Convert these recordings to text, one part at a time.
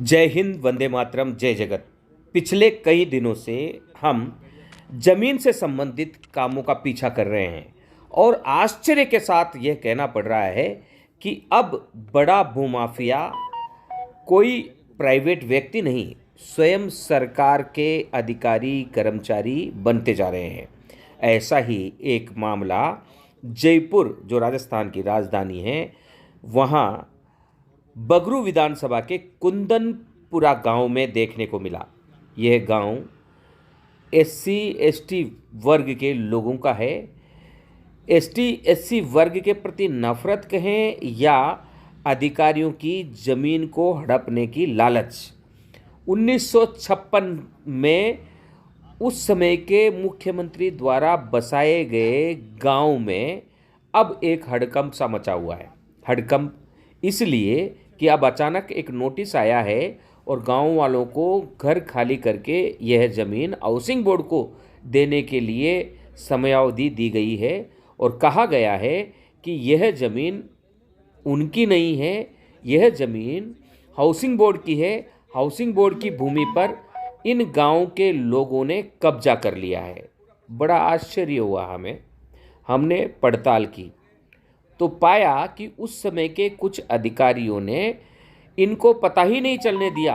जय हिंद, वंदे मातरम, जय जगत। पिछले कई दिनों से हम जमीन से संबंधित कामों का पीछा कर रहे हैं और आश्चर्य के साथ यह कहना पड़ रहा है कि अब बड़ा भूमाफिया कोई प्राइवेट व्यक्ति नहीं, स्वयं सरकार के अधिकारी कर्मचारी बनते जा रहे हैं। ऐसा ही एक मामला जयपुर, जो राजस्थान की राजधानी है, वहाँ बगरू विधानसभा के कुंदनपुरा गांव में देखने को मिला। यह गांव एससी एसटी वर्ग के लोगों का है। एसटी एससी वर्ग के प्रति नफरत कहें या अधिकारियों की जमीन को हड़पने की लालच। 1956 में उस समय के मुख्यमंत्री द्वारा बसाए गए गांव में अब एक हड़कंप सा मचा हुआ है। हड़कंप इसलिए कि अब अचानक एक नोटिस आया है और गांव वालों को घर खाली करके यह ज़मीन हाउसिंग बोर्ड को देने के लिए समयावधि दी गई है और कहा गया है कि यह ज़मीन उनकी नहीं है, यह ज़मीन हाउसिंग बोर्ड की है। हाउसिंग बोर्ड की भूमि पर इन गांव के लोगों ने कब्जा कर लिया है। बड़ा आश्चर्य हुआ हमने पड़ताल की तो पाया कि उस समय के कुछ अधिकारियों ने इनको पता ही नहीं चलने दिया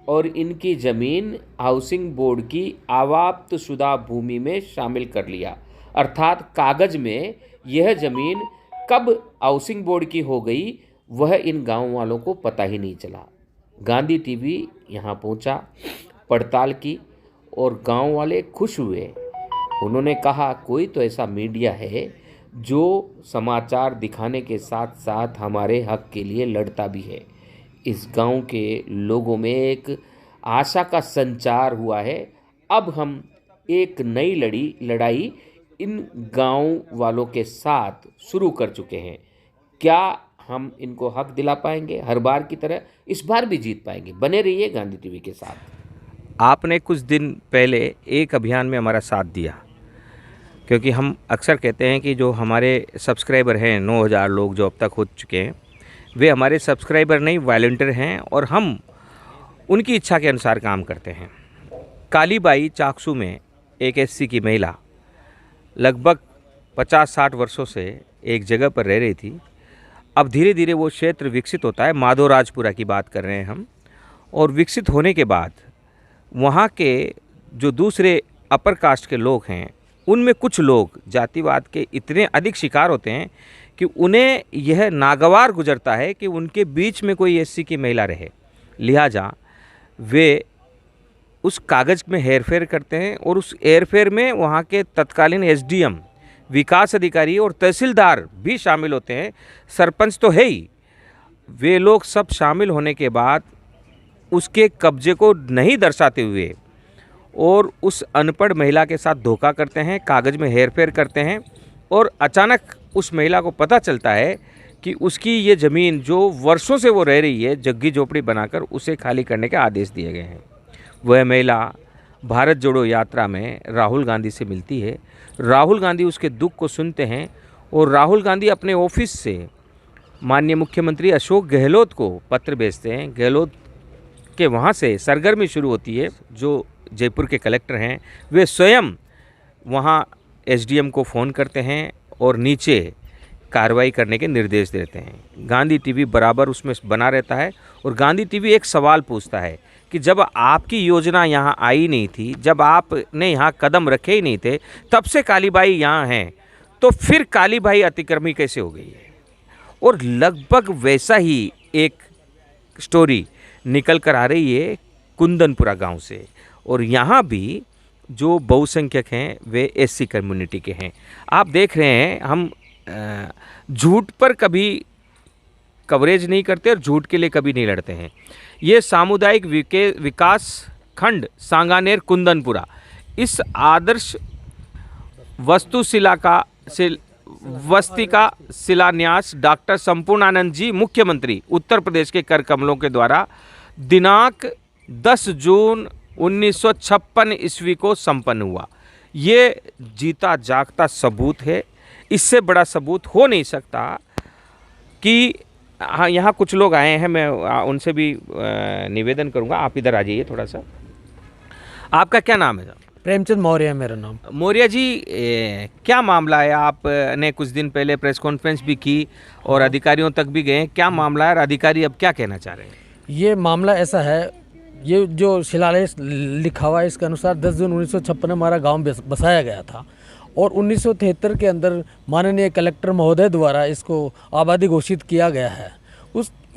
और इनकी ज़मीन हाउसिंग बोर्ड की आवाप्तशुदा भूमि में शामिल कर लिया। अर्थात कागज़ में यह ज़मीन कब हाउसिंग बोर्ड की हो गई, वह इन गांव वालों को पता ही नहीं चला। गांधी टीवी यहाँ पहुँचा, पड़ताल की और गांव वाले खुश हुए। उन्होंने कहा, कोई तो ऐसा मीडिया है जो समाचार दिखाने के साथ साथ हमारे हक के लिए लड़ता भी है। इस गांव के लोगों में एक आशा का संचार हुआ है। अब हम एक नई लड़ाई इन गांव वालों के साथ शुरू कर चुके हैं। क्या हम इनको हक दिला पाएंगे? हर बार की तरह इस बार भी जीत पाएंगे। बने रहिए गांधी टीवी के साथ। आपने कुछ दिन पहले एक अभियान में हमारा साथ दिया, क्योंकि हम अक्सर कहते हैं कि जो हमारे सब्सक्राइबर हैं 9000 लोग जो अब तक हो चुके हैं, वे हमारे सब्सक्राइबर नहीं, वॉलंटियर हैं और हम उनकी इच्छा के अनुसार काम करते हैं। कालीबाई चाकसू में एक एससी की महिला लगभग 50-60 वर्षों से एक जगह पर रह रही थी। अब धीरे धीरे वो क्षेत्र विकसित होता है। माधोराजपुरा की बात कर रहे हैं हम। और विकसित होने के बाद वहाँ के जो दूसरे अपर कास्ट के लोग हैं, उनमें कुछ लोग जातिवाद के इतने अधिक शिकार होते हैं कि उन्हें यह नागवार गुजरता है कि उनके बीच में कोई एससी की महिला रहे। लिहाजा वे उस कागज़ में हेरफेर करते हैं और उस हेरफेर में वहाँ के तत्कालीन एसडीएम, विकास अधिकारी और तहसीलदार भी शामिल होते हैं। सरपंच तो है ही। वे लोग सब शामिल होने के बाद उसके कब्जे को नहीं दर्शाते हुए और उस अनपढ़ महिला के साथ धोखा करते हैं, कागज़ में हेरफेर करते हैं और अचानक उस महिला को पता चलता है कि उसकी ये ज़मीन जो वर्षों से वो रह रही है, झुग्गी झोपड़ी बनाकर उसे खाली करने के आदेश दिए गए हैं। वह महिला भारत जोड़ो यात्रा में राहुल गांधी से मिलती है। राहुल गांधी उसके दुख को सुनते हैं और राहुल गांधी अपने ऑफिस से माननीय मुख्यमंत्री अशोक गहलोत को पत्र भेजते हैं। गहलोत के वहाँ से सरगर्मी शुरू होती है। जो जयपुर के कलेक्टर हैं, वे स्वयं वहाँ एसडीएम को फ़ोन करते हैं और नीचे कार्रवाई करने के निर्देश देते हैं। गांधी टीवी बराबर उसमें बना रहता है और गांधी टीवी एक सवाल पूछता है कि जब आपकी योजना यहाँ आई नहीं थी, जब आपने यहाँ कदम रखे ही नहीं थे, तब से कालीबाई यहाँ हैं, तो फिर कालीबाई अतिक्रमी कैसे हो गई है? और लगभग वैसा ही एक स्टोरी निकल कर आ रही है कुंदनपुरा गांव से। और यहाँ भी जो बहुसंख्यक हैं वे एससी कम्युनिटी के हैं। आप देख रहे हैं, हम झूठ पर कभी कवरेज नहीं करते और झूठ के लिए कभी नहीं लड़ते हैं। ये सामुदायिक विकास खंड सांगानेर कुंदनपुरा, इस आदर्श वस्ती का शिलान्यास डॉक्टर संपूर्णानंद जी, मुख्यमंत्री उत्तर प्रदेश के कर कमलों के द्वारा दिनांक 10 जून 1956 ईस्वी को संपन्न हुआ। ये जीता जागता सबूत है। इससे बड़ा सबूत हो नहीं सकता कि हाँ, यहाँ कुछ लोग आए हैं, मैं उनसे भी निवेदन करूँगा, आप इधर आ जाइए थोड़ा सा। आपका क्या नाम है? प्रेमचंद मौर्य है मेरा नाम। मौर्य जी, क्या मामला है? आपने कुछ दिन पहले प्रेस कॉन्फ्रेंस भी की और अधिकारियों तक भी गए, क्या मामला है और अधिकारी अब क्या कहना चाह रहे हैं? ये मामला ऐसा है, ये जो शिलालेख लिखा हुआ है इसके अनुसार 10 जून 1956 में हमारा गांव बसाया गया था और 1973 के अंदर माननीय कलेक्टर महोदय द्वारा इसको आबादी घोषित किया गया है।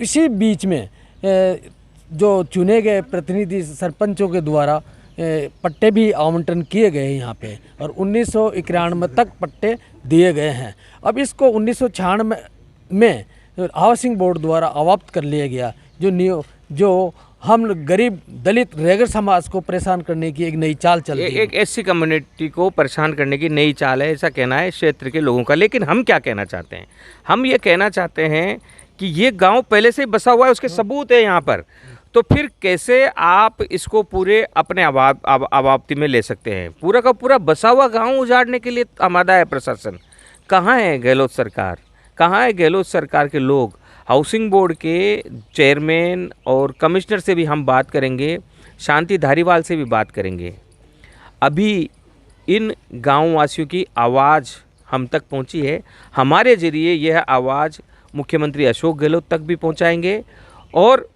इसी बीच में जो चुने गए प्रतिनिधि सरपंचों के द्वारा पट्टे भी आवंटन किए गए हैं यहाँ पे और 1991 तक पट्टे दिए गए हैं। अब इसको 1996 में हाउसिंग बोर्ड द्वारा अवाप्त कर लिया गया, जो हम गरीब दलित रेगर समाज को परेशान करने की एक नई चाल चल रही है। एक एससी कम्युनिटी को परेशान करने की नई चाल है, ऐसा कहना है क्षेत्र के लोगों का। लेकिन हम क्या कहना चाहते हैं? हम ये कहना चाहते हैं कि ये गांव पहले से ही बसा हुआ है, उसके सबूत है यहाँ पर, तो फिर कैसे आप इसको पूरे अपने आबादी में ले सकते हैं? पूरा का पूरा बसा हुआ गांव उजाड़ने के लिए आमादा है प्रशासन। कहाँ है गहलोत सरकार? कहाँ है गहलोत सरकार के लोग? हाउसिंग बोर्ड के चेयरमैन और कमिश्नर से भी हम बात करेंगे, शांति धारीवाल से भी बात करेंगे। अभी इन गाँव वासियों की आवाज़ हम तक पहुंची है, हमारे ज़रिए यह आवाज़ मुख्यमंत्री अशोक गहलोत तक भी पहुंचाएंगे और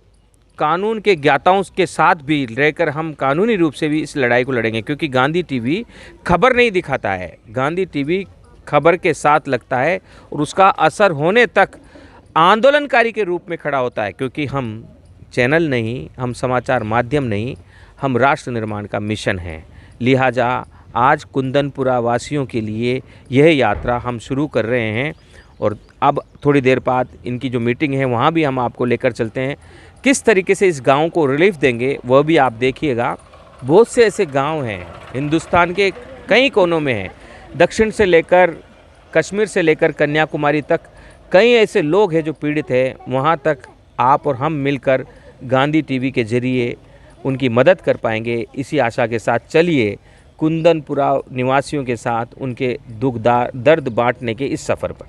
कानून के ज्ञाताओं के साथ भी रहकर हम कानूनी रूप से भी इस लड़ाई को लड़ेंगे। क्योंकि गांधी टीवी खबर नहीं दिखाता है, गांधी टीवी खबर के साथ लगता है और उसका असर होने तक आंदोलनकारी के रूप में खड़ा होता है। क्योंकि हम चैनल नहीं, हम समाचार माध्यम नहीं, हम राष्ट्र निर्माण का मिशन है। लिहाजा आज कुंदनपुरा वासियों के लिए यह यात्रा हम शुरू कर रहे हैं और अब थोड़ी देर बाद इनकी जो मीटिंग है वहाँ भी हम आपको लेकर चलते हैं। किस तरीके से इस गांव को रिलीफ देंगे वह भी आप देखिएगा। बहुत से ऐसे गांव हैं हिंदुस्तान के कई कोनों में हैं, दक्षिण से लेकर कश्मीर से लेकर कन्याकुमारी तक कई ऐसे लोग हैं जो पीड़ित हैं। वहाँ तक आप और हम मिलकर गांधी टीवी के ज़रिए उनकी मदद कर पाएंगे, इसी आशा के साथ चलिए कुंदनपुरा निवासियों के साथ उनके दुख दर्द बांटने के इस सफ़र पर।